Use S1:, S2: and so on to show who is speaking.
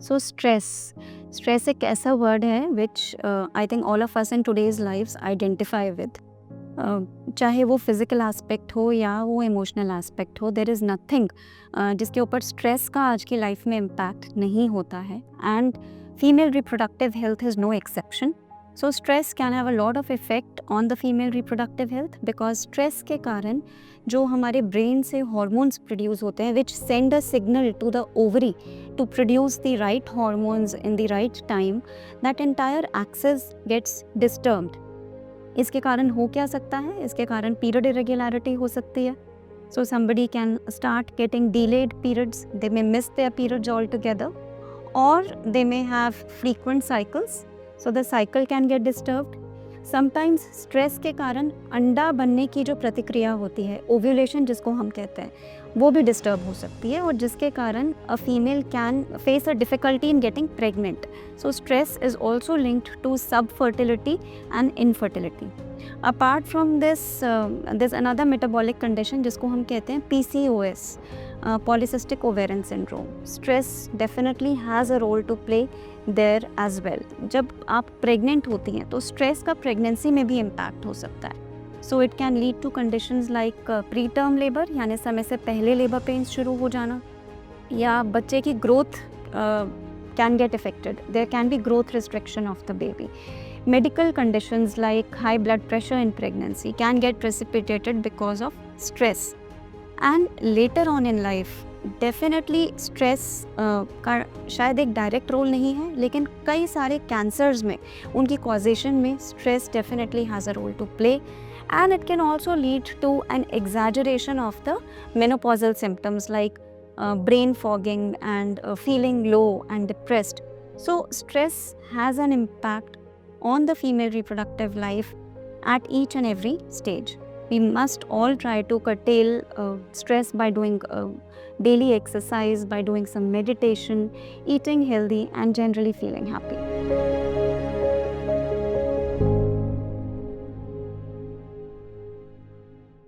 S1: So stress एक ऐसा word है which I think all of us in today's lifes identify with. चाहे वो फिज़िकल एस्पेक्ट हो या वो इमोशनल एस्पेक्ट हो, देयर इज़ नथिंग जिसके ऊपर स्ट्रेस का आज की लाइफ में इम्पैक्ट नहीं होता है, and female reproductive health is no exception. So stress can have a lot of effect on the female reproductive health, because stress के कारण जो हमारे ब्रेन से हॉर्मोन्स प्रोड्यूस होते हैं which send a signal to the ovary to produce the right hormones in the right time, that entire axis gets disturbed. इसके कारण हो क्या सकता है? इसके कारण पीरियड इरेगुलरिटी हो सकती है. So somebody can start getting delayed periods, they may miss their periods altogether, or they may have frequent cycles, so the cycle can get disturbed. Sometimes stress के कारण अंडा बनने की जो प्रतिक्रिया होती है, ओव्यूलेशन जिसको हम कहते हैं, वो भी डिस्टर्ब हो सकती है, और जिसके कारण a female can face a difficulty in getting pregnant. So stress is also linked to subfertility and infertility. Apart from this another metabolic condition जिसको हम कहते हैं PCOS, polycystic ovarian syndrome. Stress definitely has a role to play there as well. जब आप pregnant होती हैं तो stress का प्रेगनेंसी में भी इम्पैक्ट हो सकता है. So it can lead to conditions like pre term labour, यानी समय से पहले लेबर पेन्स शुरू हो जाना, या बच्चे की growth can get affected. There can be growth restriction of the baby. Medical conditions like high blood pressure in pregnancy can get precipitated because of stress. And later on in life, definitely stress का शायद एक direct role नहीं है, लेकिन कई सारे cancers में उनकी कॉजेशन में stress definitely has a role to play, and it can also lead to an exaggeration of the menopausal symptoms like brain fogging and feeling low and depressed. So stress has an impact on the female reproductive life at each and every stage. We must all try to curtail stress by doing daily exercise, by doing some meditation, eating healthy, and generally feeling happy.